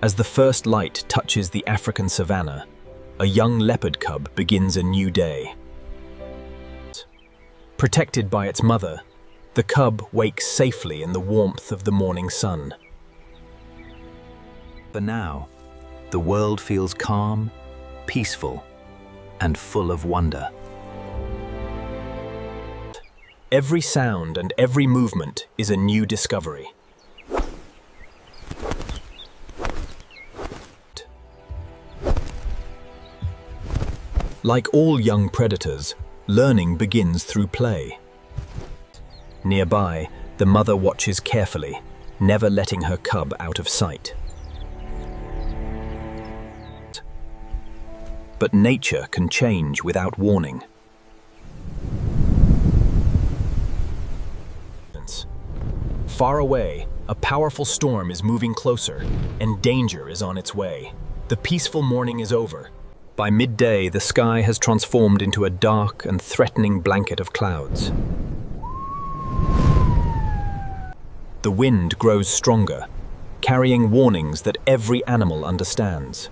As the first light touches the African savannah, a young leopard cub begins a new day. Protected by its mother, the cub wakes safely in the warmth of the morning sun. For now, the world feels calm, peaceful, and full of wonder. Every sound and every movement is a new discovery. Like all young predators, learning begins through play. Nearby, the mother watches carefully, never letting her cub out of sight. But nature can change without warning. Far away, a powerful storm is moving closer, and danger is on its way. The peaceful morning is over. By midday, the sky has transformed into a dark and threatening blanket of clouds. The wind grows stronger, carrying warnings that every animal understands.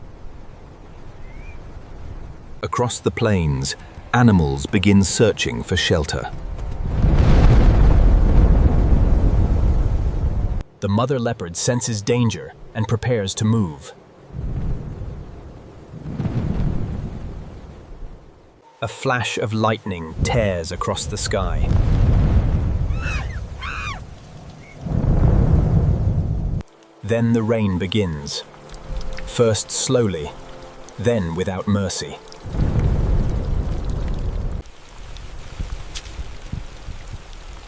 Across the plains, animals begin searching for shelter. The mother leopard senses danger and prepares to move. A flash of lightning tears across the sky. Then the rain begins, first slowly, then without mercy.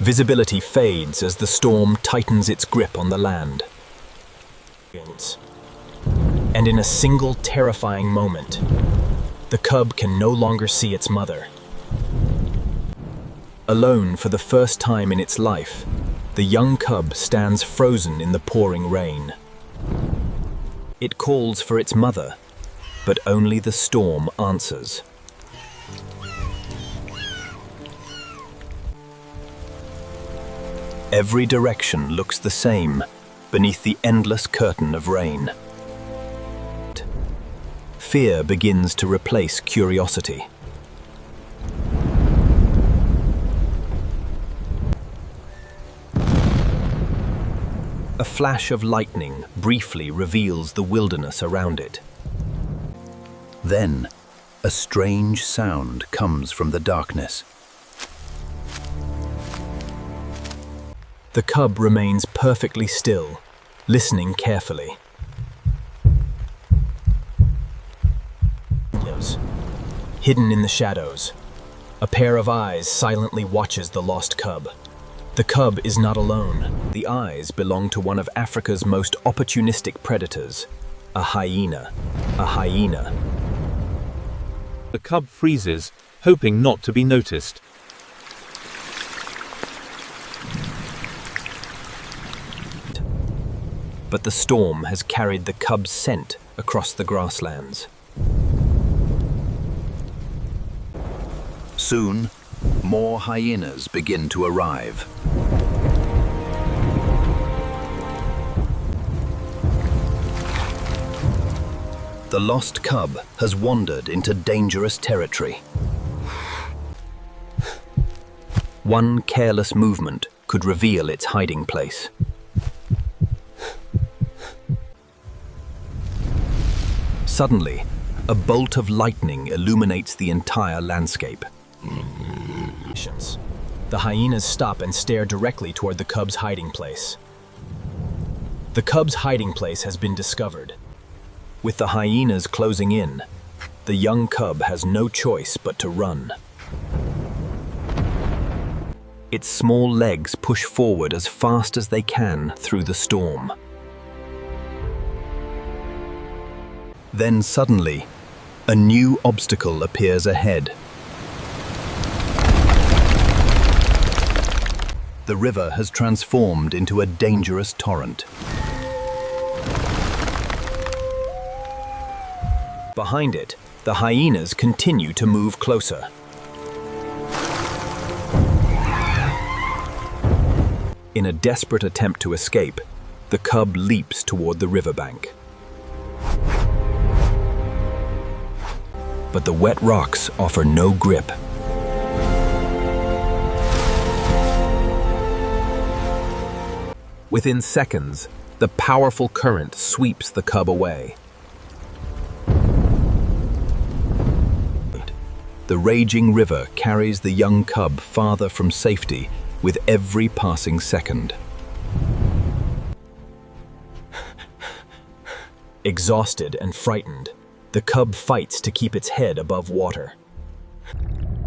Visibility fades as the storm tightens its grip on the land. And in a single terrifying moment, the cub can no longer see its mother. Alone for the first time in its life, the young cub stands frozen in the pouring rain. It calls for its mother, but only the storm answers. Every direction looks the same beneath the endless curtain of rain. Fear begins to replace curiosity. A flash of lightning briefly reveals the wilderness around it. Then, a strange sound comes from the darkness. The cub remains perfectly still, listening carefully. Hidden in the shadows, a pair of eyes silently watches the lost cub. The cub is not alone. The eyes belong to one of Africa's most opportunistic predators, a hyena. A hyena. The cub freezes, hoping not to be noticed. But the storm has carried the cub's scent across the grasslands. Soon, more hyenas begin to arrive. The lost cub has wandered into dangerous territory. One careless movement could reveal its hiding place. Suddenly, a bolt of lightning illuminates the entire landscape. The hyenas stop and stare directly toward the cub's hiding place. The cub's hiding place has been discovered. With the hyenas closing in, the young cub has no choice but to run. Its small legs push forward as fast as they can through the storm. Then suddenly, a new obstacle appears ahead. The river has transformed into a dangerous torrent. Behind it, the hyenas continue to move closer. In a desperate attempt to escape, the cub leaps toward the riverbank. But the wet rocks offer no grip. Within seconds, the powerful current sweeps the cub away. The raging river carries the young cub farther from safety with every passing second. Exhausted and frightened, the cub fights to keep its head above water.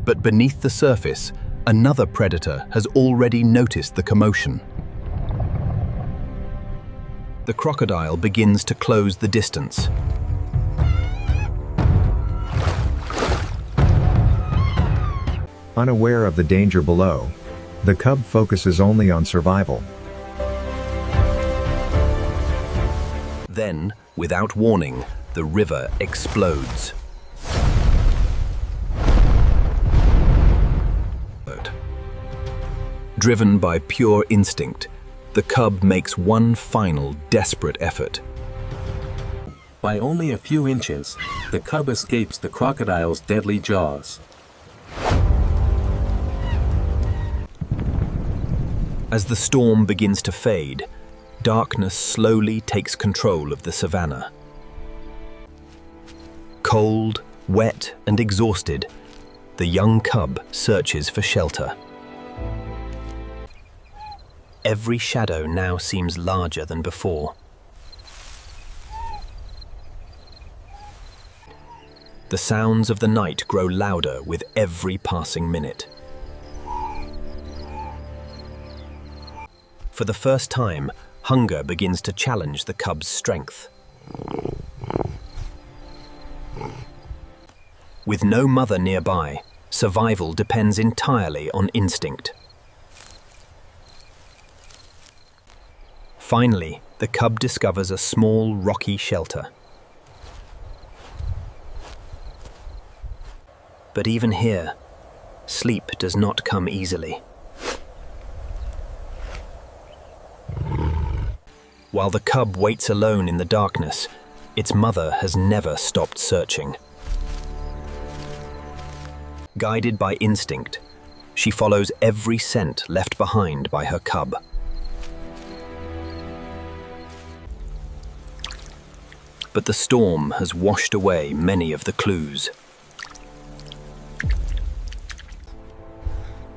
But beneath the surface, another predator has already noticed the commotion. The crocodile begins to close the distance. Unaware of the danger below, the cub focuses only on survival. Then, without warning, the river explodes. Driven by pure instinct, the cub makes one final desperate effort. By only a few inches, the cub escapes the crocodile's deadly jaws. As the storm begins to fade, darkness slowly takes control of the savannah. Cold, wet, and exhausted, the young cub searches for shelter. Every shadow now seems larger than before. The sounds of the night grow louder with every passing minute. For the first time, hunger begins to challenge the cub's strength. With no mother nearby, survival depends entirely on instinct. Finally, the cub discovers a small, rocky shelter. But even here, sleep does not come easily. While the cub waits alone in the darkness, its mother has never stopped searching. Guided by instinct, she follows every scent left behind by her cub. But the storm has washed away many of the clues.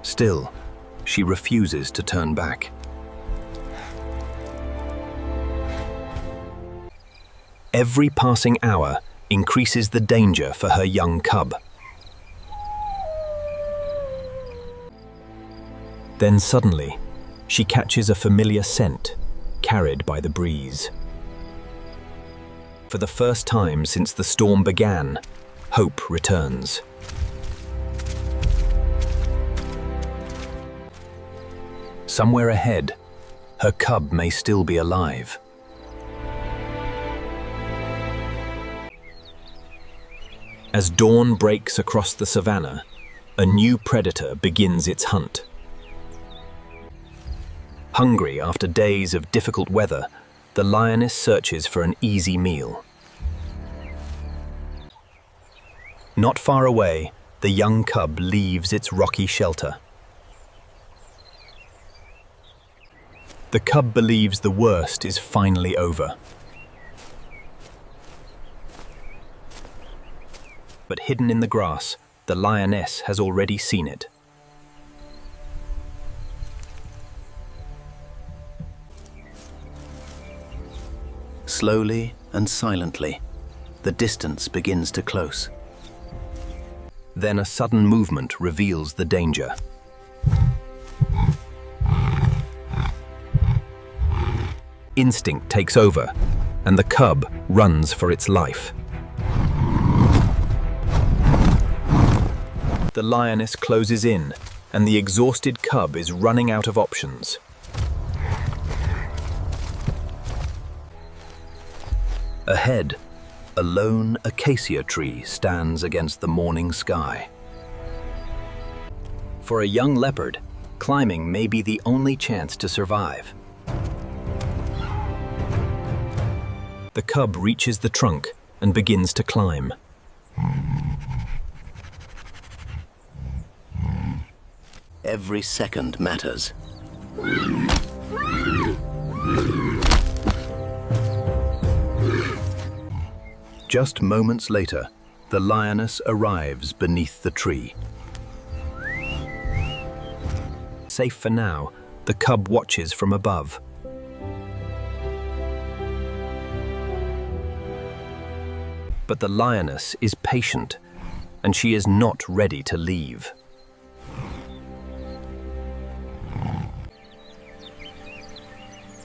Still, she refuses to turn back. Every passing hour increases the danger for her young cub. Then suddenly, she catches a familiar scent, carried by the breeze. For the first time since the storm began, hope returns. Somewhere ahead, her cub may still be alive. As dawn breaks across the savannah, a new predator begins its hunt. Hungry after days of difficult weather, the lioness searches for an easy meal. Not far away, the young cub leaves its rocky shelter. The cub believes the worst is finally over. But hidden in the grass, the lioness has already seen it. Slowly and silently, the distance begins to close. Then a sudden movement reveals the danger. Instinct takes over, and the cub runs for its life. The lioness closes in, and the exhausted cub is running out of options. Ahead, a lone acacia tree stands against the morning sky. For a young leopard, climbing may be the only chance to survive. The cub reaches the trunk and begins to climb. Every second matters. Just moments later, the lioness arrives beneath the tree. Safe for now, the cub watches from above. But the lioness is patient, and she is not ready to leave.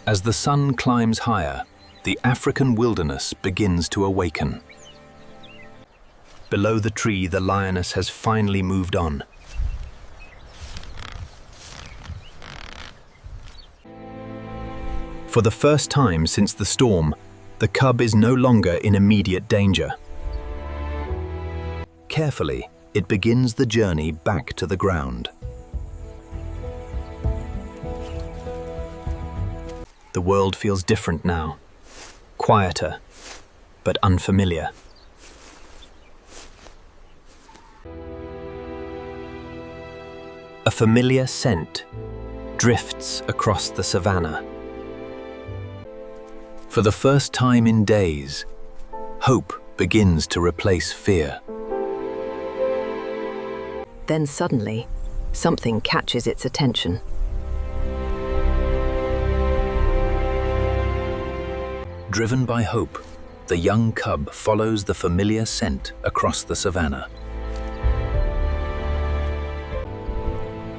As the sun climbs higher, the African wilderness begins to awaken. Below the tree, the lioness has finally moved on. For the first time since the storm, the cub is no longer in immediate danger. Carefully, it begins the journey back to the ground. The world feels different now, quieter, but unfamiliar. A familiar scent drifts across the savannah. For the first time in days, hope begins to replace fear. Then suddenly, something catches its attention. Driven by hope, the young cub follows the familiar scent across the savannah.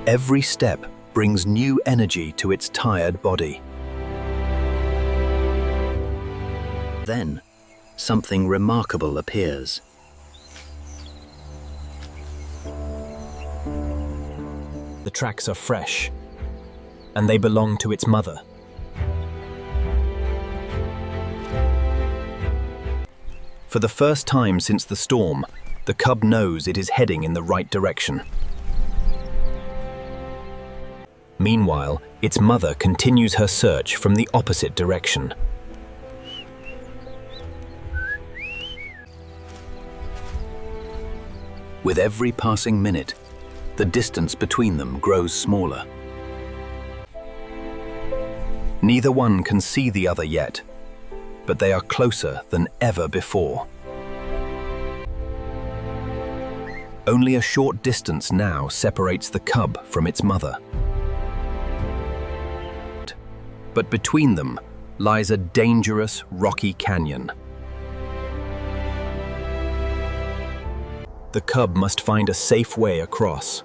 Every step brings new energy to its tired body. Then, something remarkable appears. The tracks are fresh, and they belong to its mother. For the first time since the storm, the cub knows it is heading in the right direction. Meanwhile, its mother continues her search from the opposite direction. With every passing minute, the distance between them grows smaller. Neither one can see the other yet, but they are closer than ever before. Only a short distance now separates the cub from its mother. But between them lies a dangerous, rocky canyon. The cub must find a safe way across.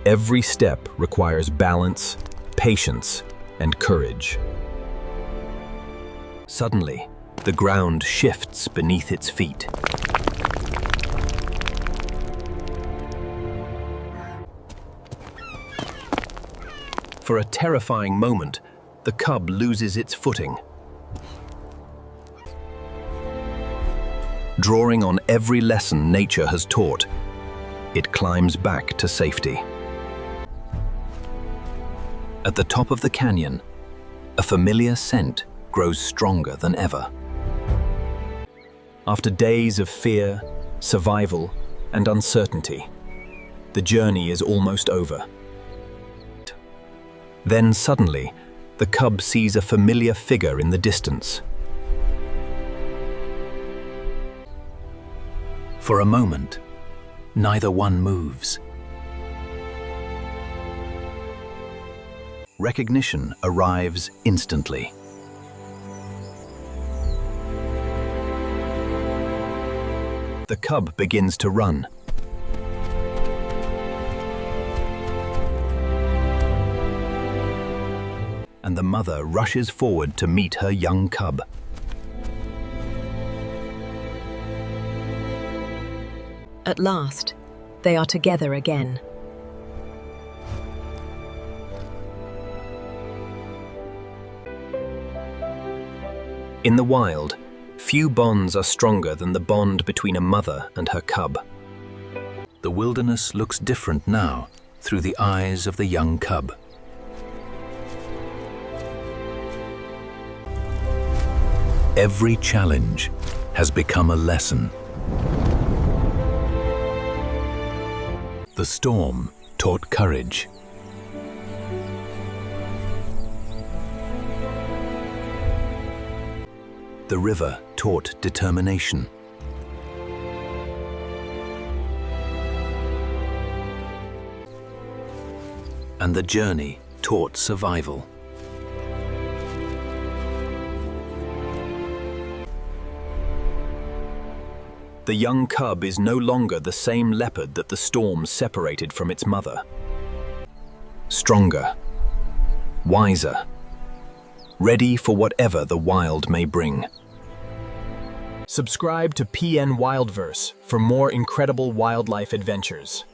Every step requires balance, patience, and courage. Suddenly, the ground shifts beneath its feet. For a terrifying moment, the cub loses its footing. Drawing on every lesson nature has taught, it climbs back to safety. At the top of the canyon, a familiar scent grows stronger than ever. After days of fear, survival, and uncertainty, the journey is almost over. Then suddenly, the cub sees a familiar figure in the distance. For a moment, neither one moves. Recognition arrives instantly. The cub begins to run. And the mother rushes forward to meet her young cub. At last, they are together again. In the wild, few bonds are stronger than the bond between a mother and her cub. The wilderness looks different now, through the eyes of the young cub. Every challenge has become a lesson. The storm taught courage. The river taught determination. And the journey taught survival. The young cub is no longer the same leopard that the storm separated from its mother. Stronger, wiser, ready for whatever the wild may bring. Subscribe to PN WILDVERSE for more incredible wildlife adventures.